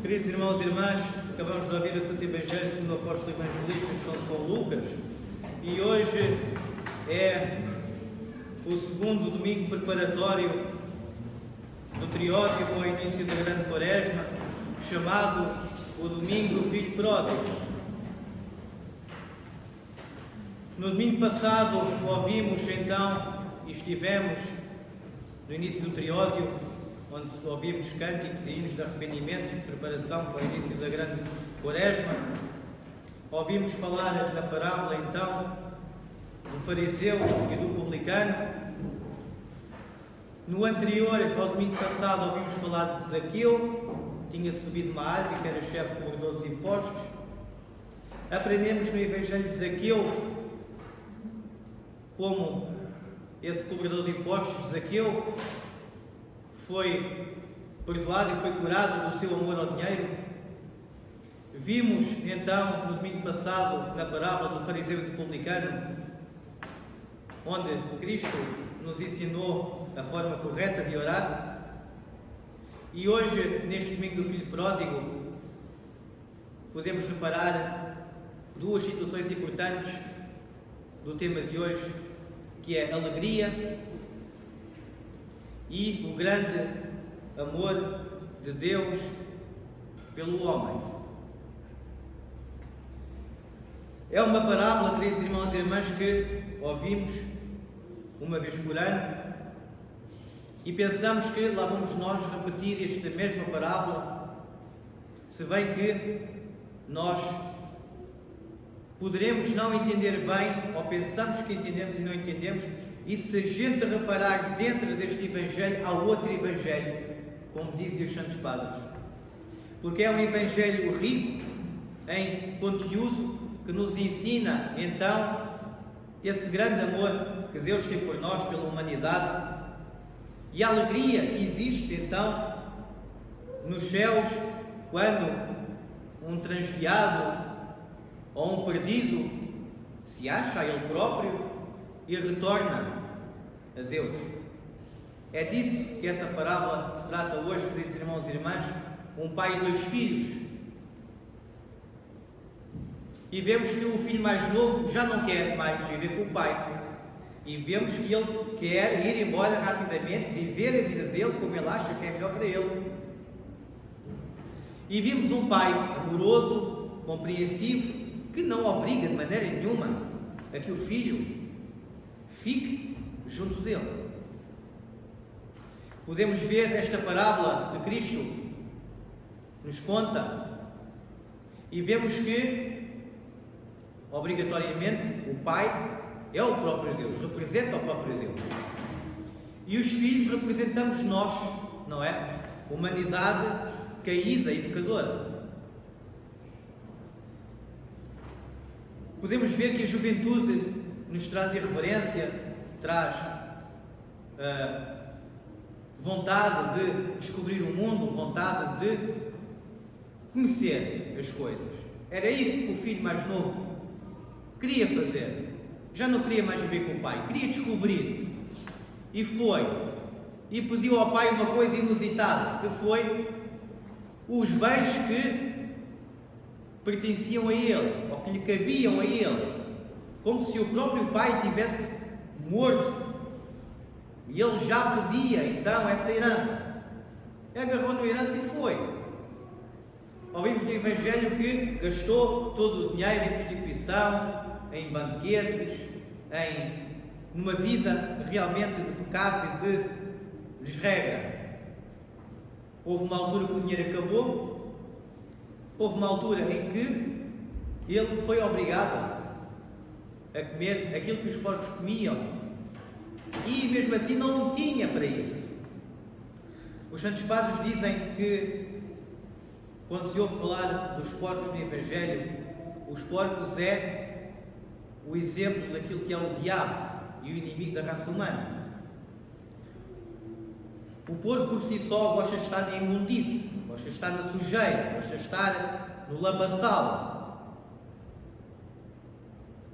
Queridos irmãos e irmãs, acabamos de ouvir o Santo Evangelho segundo o apóstolo evangelista São Lucas e hoje é o segundo domingo preparatório do triótipo ao início da grande quaresma, chamado o Domingo do Filho Pródigo. No domingo passado ouvimos então e estivemos no início do triótipo, onde ouvimos cânticos e hinos de arrependimento e de preparação para o início da grande quaresma. Ouvimos falar da parábola então do fariseu e do publicano. No anterior, ao domingo passado, ouvimos falar de Zaqueu, que tinha subido uma árvore, que era chefe cobrador dos impostos. Aprendemos no Evangelho de Zaqueu como esse cobrador de impostos, Zaqueu, foi perdoado e foi curado do seu amor ao dinheiro. Vimos então no domingo passado na parábola do fariseu e do publicano, onde Cristo nos ensinou a forma correta de orar. E hoje, neste domingo do Filho Pródigo, podemos reparar duas situações importantes do tema de hoje, que é alegria e o grande amor de Deus pelo homem. É uma parábola, queridos irmãos e irmãs, que ouvimos uma vez por ano e pensamos que lá vamos nós repetir esta mesma parábola, se bem que nós poderemos não entender bem, ou pensamos que entendemos e não entendemos. E se a gente reparar dentro deste Evangelho, há outro Evangelho, como dizem os Santos Padres. Porque é um Evangelho rico em conteúdo que nos ensina, então, esse grande amor que Deus tem por nós, pela humanidade, e a alegria que existe, então, nos céus, quando um transviado ou um perdido se acha a ele próprio e retorna a Deus. É disso que essa parábola se trata hoje, queridos irmãos e irmãs. Um pai e dois filhos. E vemos que o filho mais novo já não quer mais viver com o pai. E vemos que ele quer ir embora rapidamente, viver a vida dele como ele acha que é melhor para ele. E vimos um pai amoroso, compreensivo, que não obriga de maneira nenhuma a que o filho fique junto dele. Podemos ver esta parábola que Cristo nos conta e vemos que, obrigatoriamente, o Pai é o próprio Deus, representa o próprio Deus. E os filhos representamos nós, não é? Humanidade caída e pecadora. Podemos ver que a juventude nos traz irreverência, traz vontade de descobrir o mundo, vontade de conhecer as coisas. Era isso que o filho mais novo queria fazer. Já não queria mais viver com o pai, queria descobrir. E foi. E pediu ao pai uma coisa inusitada, que foi os bens que pertenciam a ele, ou que lhe cabiam a ele, como se o próprio pai tivesse morto e ele já pedia então essa herança. Agarrou na herança e foi. Ouvimos no Evangelho que gastou todo o dinheiro em prostituição, em banquetes, numa vida realmente de pecado e de desregra. Houve uma altura que o dinheiro acabou, houve uma altura em que ele foi obrigado a comer aquilo que os porcos comiam e mesmo assim não tinha para isso. Os Santos Padres dizem que quando se ouve falar dos porcos no Evangelho, os porcos é o exemplo daquilo que é o diabo e o inimigo da raça humana. O porco por si só gosta de estar na imundície, gosta de estar na sujeira, gosta de estar no lamaçal.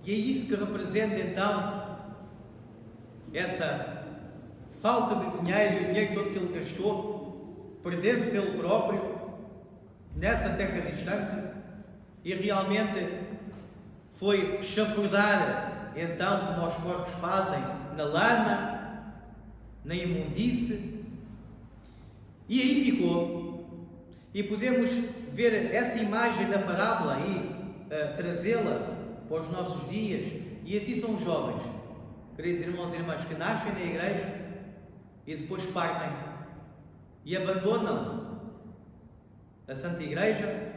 E é isso que representa então essa falta de dinheiro e o dinheiro todo que ele gastou, perdendo-se ele próprio nessa terra distante, e realmente foi chafurdar, então, como os porcos fazem, na lama, na imundície, e aí ficou. E podemos ver essa imagem da parábola e trazê-la para os nossos dias, e assim são os jovens, queridos irmãos e irmãs, que nascem na igreja e depois partem e abandonam a Santa Igreja.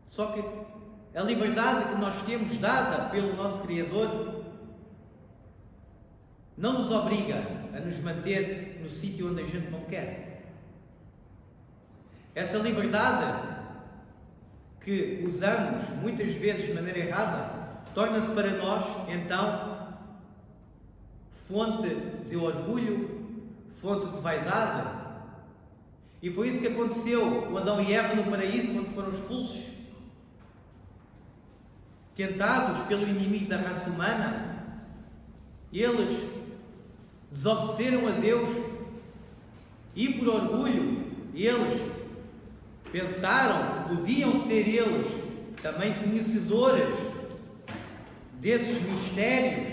Só que a liberdade que nós temos dada pelo nosso Criador não nos obriga a nos manter no sítio onde a gente não quer. Essa liberdade que usamos muitas vezes de maneira errada torna-se para nós, então, fonte de orgulho, fonte de vaidade. E foi isso que aconteceu com Adão e Eva no paraíso, quando foram expulsos. Tentados pelo inimigo da raça humana, eles desobedeceram a Deus e, por orgulho, eles pensaram que podiam ser eles também conhecedores desses mistérios,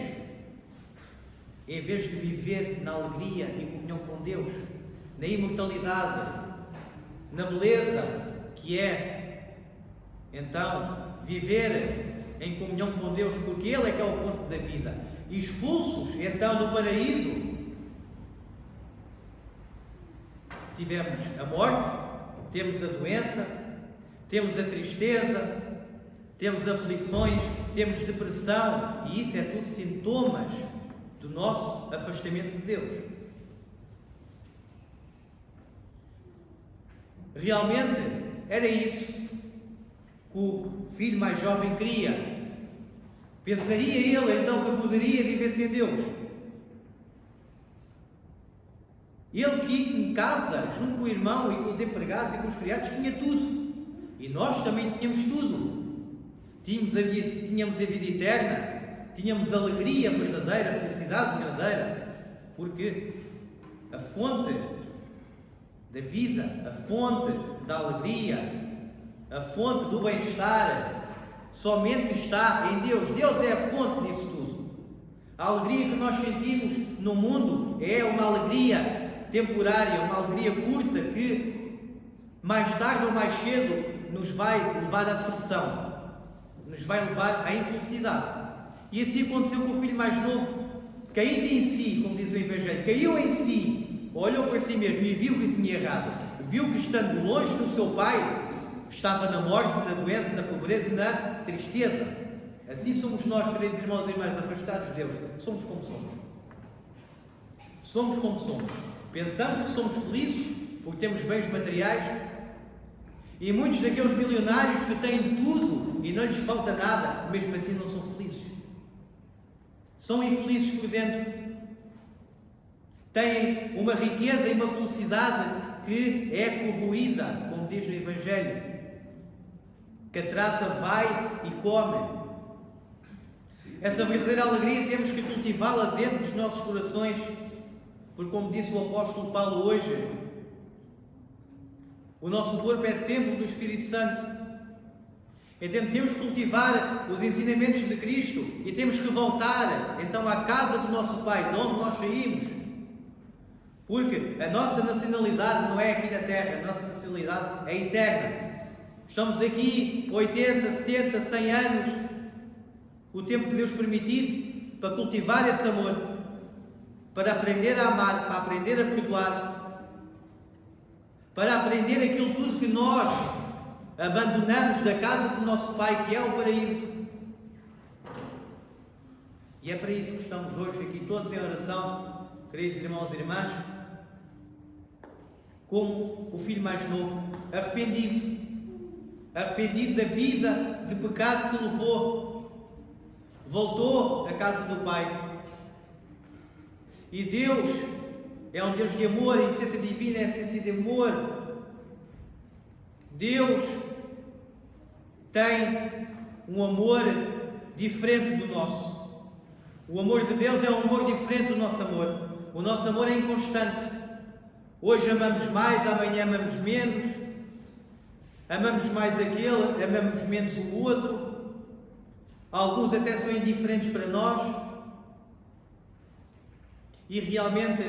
em vez de viver na alegria e comunhão com Deus, na imortalidade, na beleza que é, então, viver em comunhão com Deus, porque Ele é que é o fonte da vida. E expulsos, então, do paraíso, tivemos a morte, temos a doença, temos a tristeza, temos aflições, temos depressão, e isso é tudo sintomas do nosso afastamento de Deus. Realmente era isso que o filho mais jovem queria. Pensaria ele então que poderia viver sem Deus? Ele que em casa, junto com o irmão e com os empregados e com os criados, tinha tudo. E nós também tínhamos tudo. Tínhamos a vida eterna, tínhamos alegria verdadeira, felicidade verdadeira, porque a fonte da vida, a fonte da alegria, a fonte do bem-estar, somente está em Deus. Deus é a fonte disso tudo. A alegria que nós sentimos no mundo é uma alegria temporária, uma alegria curta que mais tarde ou mais cedo nos vai levar à depressão, nos vai levar à infelicidade. E assim aconteceu com o filho mais novo, caindo em si, como diz o Evangelho, caiu em si, olhou para si mesmo e viu que tinha errado, viu que estando longe do seu pai, estava na morte, na doença, na pobreza e na tristeza. Assim somos nós, queridos irmãos e irmãs, afastados de Deus. Somos como somos. Somos como somos. Pensamos que somos felizes porque temos bens materiais, e muitos daqueles milionários que têm tudo e não lhes falta nada, mesmo assim não são felizes. São infelizes por dentro. Têm uma riqueza e uma felicidade que é corroída, como diz no Evangelho, que a traça vai e come. Essa verdadeira alegria temos que cultivá-la dentro dos nossos corações, porque, como disse o apóstolo Paulo hoje, o nosso corpo é templo do Espírito Santo. Então temos que cultivar os ensinamentos de Cristo e temos que voltar então à casa do nosso Pai, de onde nós saímos, porque a nossa nacionalidade não é aqui na terra, a nossa nacionalidade é eterna. Estamos aqui 80, 70, 100 anos, o tempo que Deus permitir, para cultivar esse amor, para aprender a amar, para aprender a perdoar, para aprender aquilo tudo que nós abandonamos da casa do nosso Pai, que é o paraíso. E é para isso que estamos hoje aqui todos em oração, queridos irmãos e irmãs, como o filho mais novo, arrependido da vida de pecado que levou, voltou à casa do Pai. E Deus é um Deus de amor, a essência divina é a essência de amor. Deus tem um amor diferente do nosso. O amor de Deus é um amor diferente do nosso amor. O nosso amor é inconstante. Hoje amamos mais, amanhã amamos menos. Amamos mais aquele, amamos menos o outro. Alguns até são indiferentes para nós. E realmente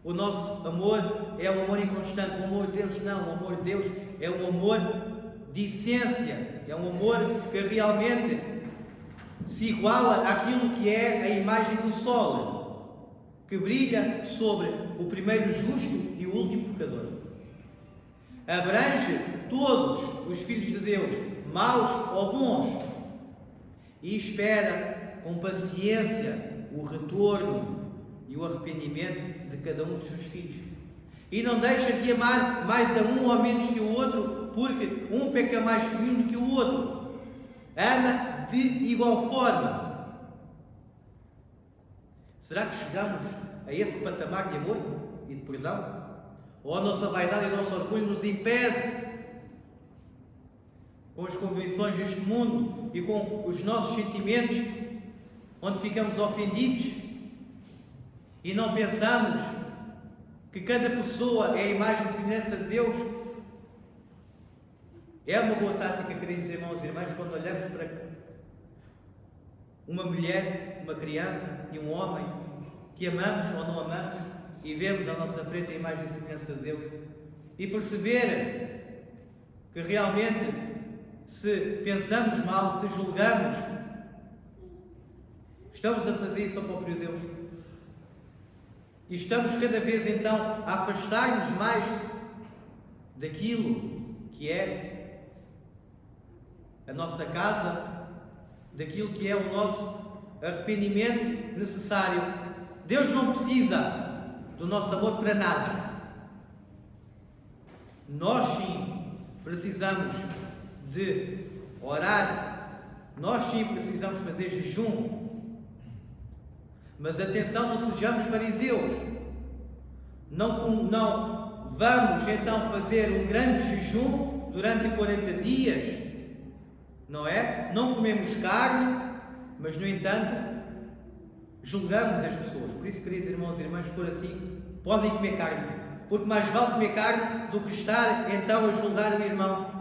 o nosso amor é um amor inconstante. O amor de Deus não. O amor de Deus é um amor de essência. É um amor que realmente se iguala àquilo que é a imagem do sol, que brilha sobre o primeiro justo e o último pecador. Abrange todos os filhos de Deus, maus ou bons, e espera com paciência o retorno e o arrependimento de cada um dos seus filhos. E não deixa de amar mais a um ou menos que o outro, porque um peca mais que um do que o outro. Ama de igual forma. Será que chegamos a esse patamar de amor e de perdão? Ou a nossa vaidade e o nosso orgulho nos impede, com as convenções deste mundo e com os nossos sentimentos, onde ficamos ofendidos e não pensamos que cada pessoa é a imagem e semelhança de Deus? É uma boa tática, queridos irmãos e irmãs, quando olhamos para uma mulher, uma criança e um homem que amamos ou não amamos e vemos à nossa frente a imagem e semelhança de Deus, e perceber que realmente, se pensamos mal, se julgamos, estamos a fazer isso ao próprio Deus. E estamos cada vez então a afastar-nos mais daquilo que é a nossa casa, daquilo que é o nosso arrependimento necessário. Deus não precisa do nosso amor para nada. Nós sim precisamos de orar, nós sim precisamos fazer jejum. Mas atenção, não sejamos fariseus. Não vamos então fazer um grande jejum durante 40 dias, não é? Não comemos carne, mas no entanto julgamos as pessoas. Por isso, queridos irmãos e irmãs, se for assim, podem comer carne, porque mais vale comer carne do que estar então a julgar o irmão.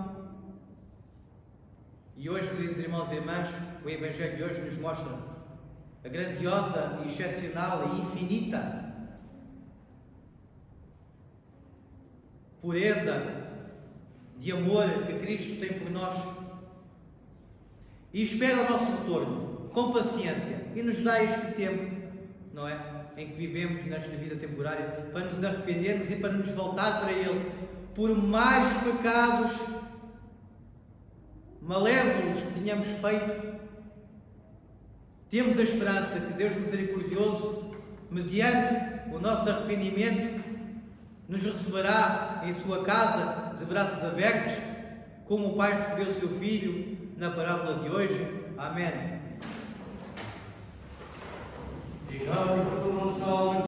E hoje, queridos irmãos e irmãs, o Evangelho de hoje nos mostra a grandiosa e excepcional e infinita pureza de amor que Cristo tem por nós, e espera o nosso retorno com paciência, e nos dá este tempo, não é? Em que vivemos nesta vida temporária, para nos arrependermos e para nos voltar para Ele. Por mais pecados malévolos que tenhamos feito, temos a esperança que Deus misericordioso, mediante o nosso arrependimento, nos receberá em sua casa de braços abertos, como o Pai recebeu o seu Filho na parábola de hoje. Amém.